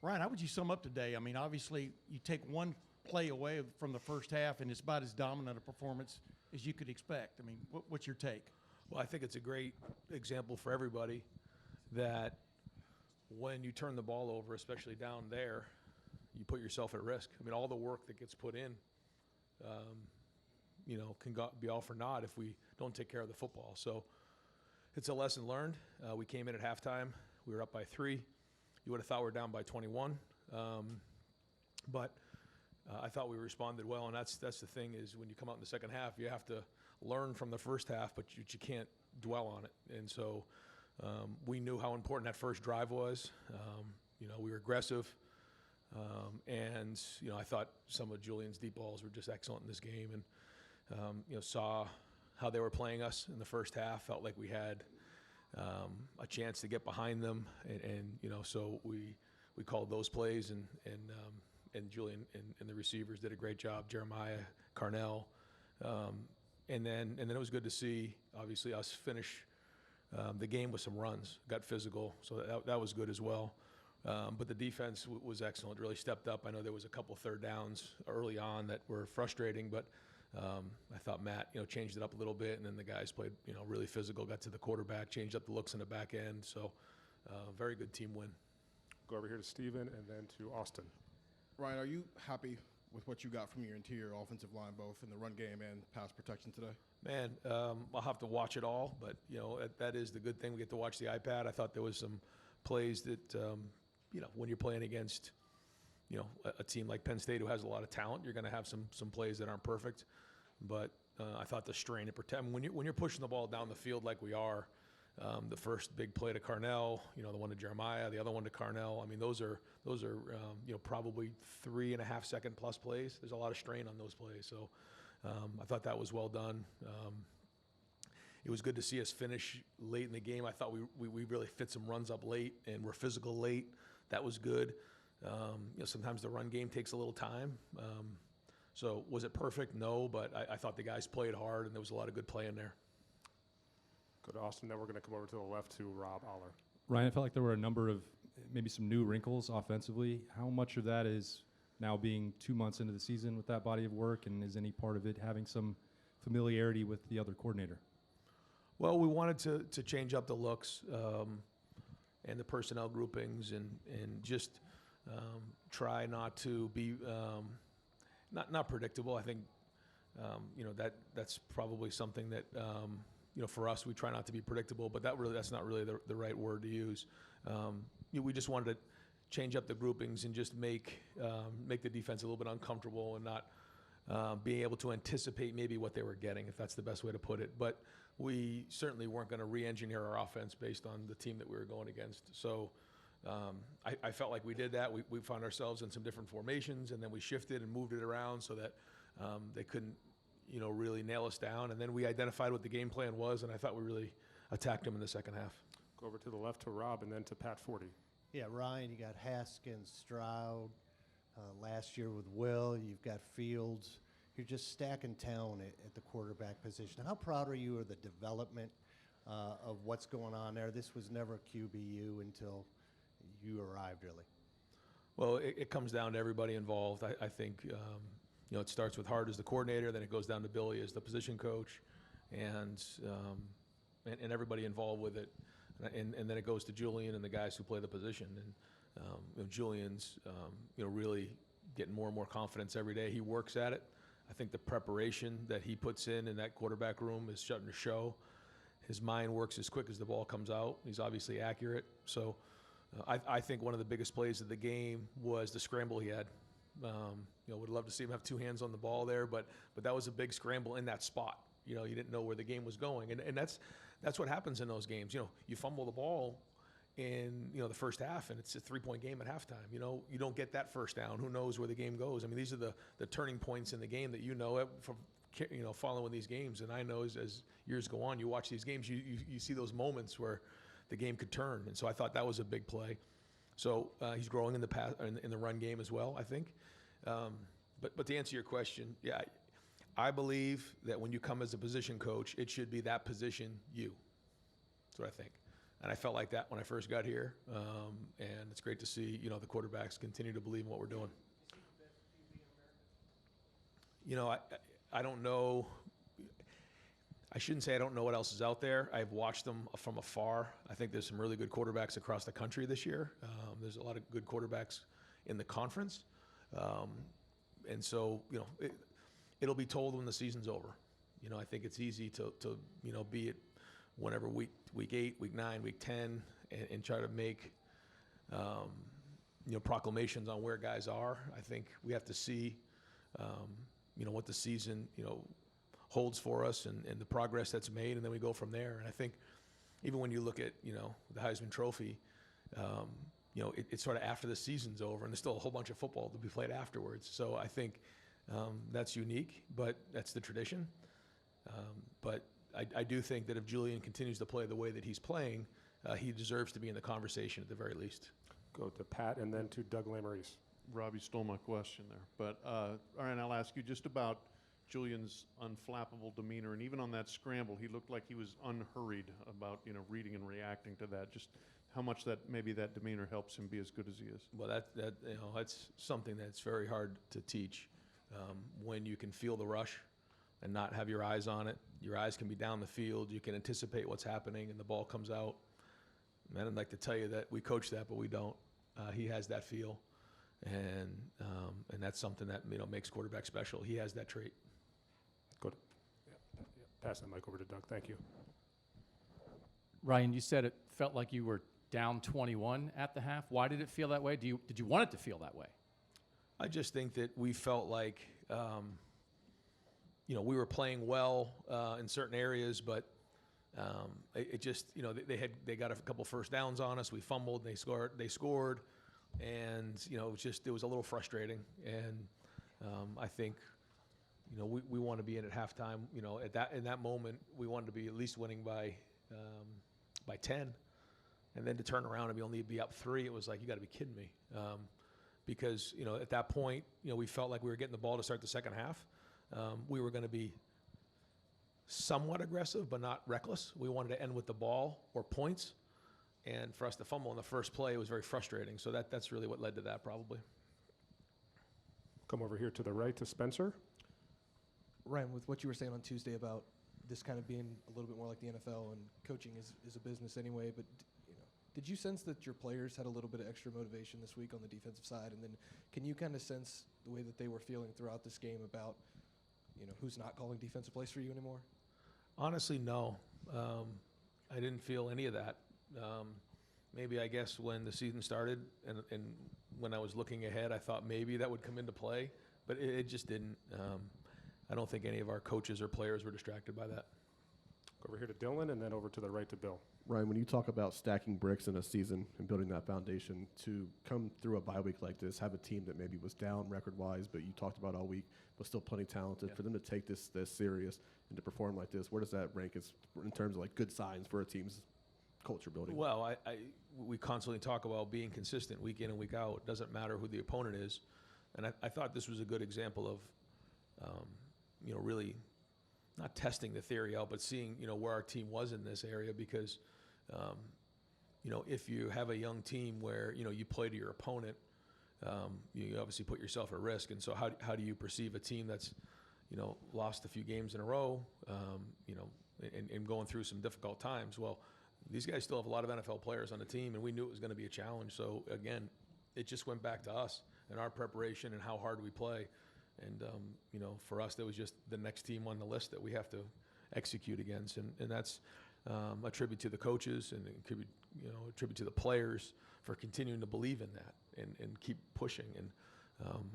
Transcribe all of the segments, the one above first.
Ryan, how would you sum up today? I mean, obviously, you take one play away from the first half, and it's about as dominant a performance as you could expect. I mean, what's your take? Well, I think it's a great example for everybody that when you turn the ball over, especially down there, you put yourself at risk. I mean, all the work that gets put in, can be all for naught if we don't take care of the football. So it's a lesson learned. We came in at halftime. We were up by 3. You would have thought we were down by 21. But I thought we responded well, and that's the thing is when you come out in the second half, you have to learn from the first half, but you can't dwell on it. And so we knew how important that first drive was. We were aggressive. And I thought some of Julian's deep balls were just excellent in this game, and saw how they were playing us in the first half. Felt like we had a chance to get behind them, and so we called those plays, and Julian and the receivers did a great job. Jeremiah, Carnell, and then it was good to see obviously us finish the game with some runs. Got physical, so that was good as well. But the defense was excellent, really stepped up. I know there was a couple third downs early on that were frustrating, but I thought Matt, changed it up a little bit, and then the guys played, really physical, got to the quarterback, changed up the looks in the back end. So very good team win. Go over here to Steven and then to Austin. Ryan, are you happy with what you got from your interior offensive line, both in the run game and pass protection today? Man, I'll have to watch it all, but, that is the good thing. We get to watch the iPad. I thought there was some plays that when you're playing against, a team like Penn State who has a lot of talent, you're going to have some plays that aren't perfect. But I thought the strain to protect when you're pushing the ball down the field like we are, the first big play to Carnell, the one to Jeremiah, the other one to Carnell. I mean, those are probably 3.5 second plus plays. There's a lot of strain on those plays. So I thought that was well done. It was good to see us finish late in the game. I thought we really fit some runs up late and we're physical late. That was good. Sometimes the run game takes a little time. So was it perfect? No, but I thought the guys played hard and there was a lot of good play in there. Go to Austin. Then we're going to come over to the left to Rob Aller. Ryan, I felt like there were a number of maybe some new wrinkles offensively. How much of that is now being 2 months into the season with that body of work, and is any part of it having some familiarity with the other coordinator? Well, we wanted to change up the looks and the personnel groupings and just try not to be not predictable. I think that's probably something that for us, we try not to be predictable, but that's not really the right word to use. We just wanted to change up the groupings and just make the defense a little bit uncomfortable and not being able to anticipate maybe what they were getting, if that's the best way to put it. But we certainly weren't going to re-engineer our offense based on the team that we were going against. So I felt like we did that. We found ourselves in some different formations, and then we shifted and moved it around so that they couldn't really nail us down. And then we identified what the game plan was, and I thought we really attacked them in the second half. Go over to the left to Rob and then to Pat Forty. Yeah, Ryan, you got Haskins, Stroud, last year with Will, you've got Fields. You're just stacking talent at the quarterback position. How proud are you of the development of what's going on there? This was never QBU until you arrived, really. Well, it comes down to everybody involved. I think it starts with Hart as the coordinator, then it goes down to Billy as the position coach, and everybody involved with it, and then it goes to Julian and the guys who play the position. And Julian's really getting more and more confidence every day. He works at it. I think the preparation that he puts in that quarterback room is starting to show. His mind works as quick as the ball comes out. He's obviously accurate. So I think one of the biggest plays of the game was the scramble he had. Would love to see him have two hands on the ball there, but that was a big scramble in that spot. You didn't know where the game was going, and that's what happens in those games. You fumble the ball in the first half, and it's a 3-point game at halftime. You don't get that first down. Who knows where the game goes? I mean, these are the turning points in the game that from following these games. And I know as years go on, you watch these games, you see those moments where the game could turn. And so I thought that was a big play. So he's growing in the run game as well, I think. But to answer your question, yeah, I believe that when you come as a position coach, it should be that position you. That's what I think. And I felt like that when I first got here. And it's great to see, the quarterbacks continue to believe in what we're doing. I don't know. I shouldn't say I don't know what else is out there. I've watched them from afar. I think there's some really good quarterbacks across the country this year. There's a lot of good quarterbacks in the conference. And so, it'll be told when the season's over. I think it's easy to be it whenever week 8, week 9, week 10, and try to make, proclamations on where guys are. I think we have to see, what the season, holds for us and the progress that's made, and then we go from there. And I think even when you look at, the Heisman Trophy, it's sort of after the season's over, and there's still a whole bunch of football to be played afterwards. So I think that's unique, but that's the tradition. But I do think that if Julian continues to play the way that he's playing, he deserves to be in the conversation at the very least. Go to Pat and then to Doug Lamorese. Rob, you stole my question there. But, all right, I'll ask you just about Julian's unflappable demeanor. And even on that scramble, he looked like he was unhurried about, reading and reacting to that. Just how much that demeanor helps him be as good as he is. Well, that's something that's very hard to teach. When you can feel the rush and not have your eyes on it, your eyes can be down the field. You can anticipate what's happening, and the ball comes out. Man, I'd like to tell you that we coach that, but we don't. He has that feel, and that's something that makes quarterback special. He has that trait. Good. Pass that mic over to Doug. Thank you. Ryan, you said it felt like you were down 21 at the half. Why did it feel that way? Did you want it to feel that way? I just think that we felt like, we were playing well in certain areas, but it just, they got a couple first downs on us. We fumbled, they scored, and it was a little frustrating. And I think, we want to be in at halftime. In that moment, we wanted to be at least winning by 10, and then to turn around and only be up 3, it was like, you got to be kidding me. Because at that point, we felt like we were getting the ball to start the second half. We were going to be somewhat aggressive, but not reckless. We wanted to end with the ball or points, and for us to fumble in the first play, it was very frustrating. So that's really what led to that, probably. Come over here to the right to Spencer. Ryan, with what you were saying on Tuesday about this kind of being a little bit more like the NFL and coaching is a business anyway, but did you sense that your players had a little bit of extra motivation this week on the defensive side? And then can you kind of sense the way that they were feeling throughout this game about, who's not calling defensive plays for you anymore? Honestly, no. I didn't feel any of that. Maybe, I guess, when the season started and when I was looking ahead, I thought maybe that would come into play, but it just didn't. I don't think any of our coaches or players were distracted by that. Go over here to Dylan and then over to the right to Bill. Ryan, when you talk about stacking bricks in a season and building that foundation, to come through a bye week like this, have a team that maybe was down record-wise, but you talked about all week, was still plenty talented, for them to take this serious and to perform like this, where does that rank in terms of like good signs for a team's culture building? Well, we constantly talk about being consistent week in and week out. It doesn't matter who the opponent is. And I thought this was a good example of, really not testing the theory out, but seeing, where our team was in this area because, if you have a young team where, you play to your opponent, you obviously put yourself at risk. And so how do you perceive a team that's, lost a few games in a row, and going through some difficult times? Well, these guys still have a lot of NFL players on the team, and we knew it was going to be a challenge. So, again, it just went back to us and our preparation and how hard we play. And, for us, that was just the next team on the list that we have to execute against. And that's a tribute to the coaches and a tribute to the players for continuing to believe in that and keep pushing. And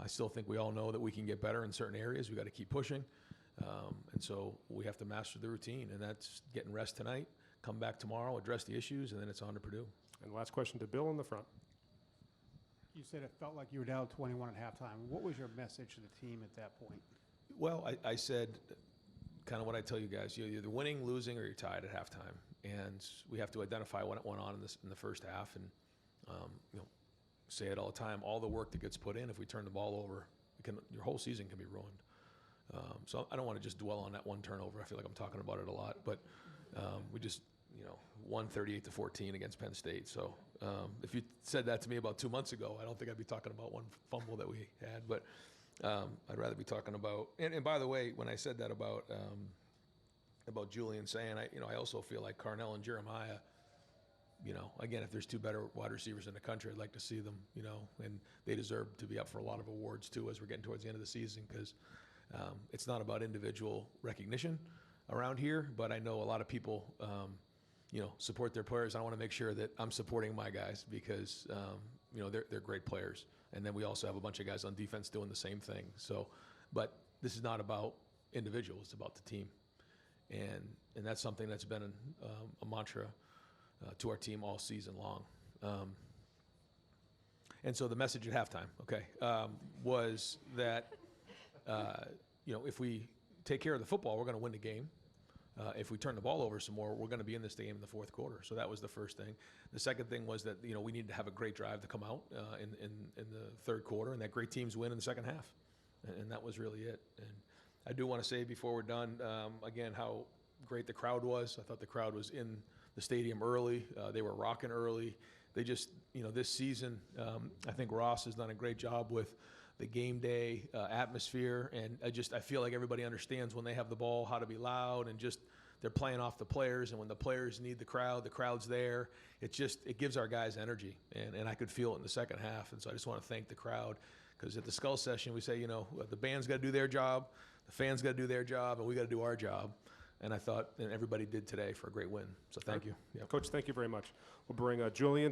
I still think we all know that we can get better in certain areas. We got to keep pushing. And so we have to master the routine, and that's getting rest tonight, come back tomorrow, address the issues, and then it's on to Purdue. And last question to Bill in the front. You said it felt like you were down 21 at halftime. What was your message to the team at that point? Well, I said kind of what I tell you guys. You're either winning, losing, or you're tied at halftime. And we have to identify what went on in the first half and, say it all the time. All the work that gets put in, if we turn the ball over, your whole season can be ruined. So I don't want to just dwell on that one turnover. I feel like I'm talking about it a lot. But we just, won 38-14 against Penn State. So if you said that to me about 2 months ago, I don't think I'd be talking about one fumble that we had. But I'd rather be talking about. And by the way, when I said that about Julian saying, I also feel like Carnell and Jeremiah. Again, if there's two better wide receivers in the country, I'd like to see them. And they deserve to be up for a lot of awards too as we're getting towards the end of the season, because it's not about individual recognition around here, but I know a lot of people, support their players. I want to make sure that I'm supporting my guys because, they're great players. And then we also have a bunch of guys on defense doing the same thing. So, but this is not about individuals, it's about the team. And that's something that's been a mantra to our team all season long. And so the message at halftime, was that, if we take care of the football, we're going to win the game. If we turn the ball over some more, we're going to be in this game in the fourth quarter. So that was the first thing. The second thing was that, we needed to have a great drive to come out in the third quarter, and that great teams win in the second half. And that was really it. And I do want to say before we're done, again, how great the crowd was. I thought the crowd was in the stadium early. They were rocking early. They just, this season, I think Ross has done a great job with the game day atmosphere. And I feel like everybody understands when they have the ball how to be loud, and just they're playing off the players. And when the players need the crowd's there. It gives our guys energy. And I could feel it in the second half. And so I just want to thank the crowd, because at the Skull Session, we say, the band's got to do their job, the fans got to do their job, and we got to do our job. And I thought, and everybody did today for a great win. So thank you. Yeah. Coach, thank you very much. We'll bring Julian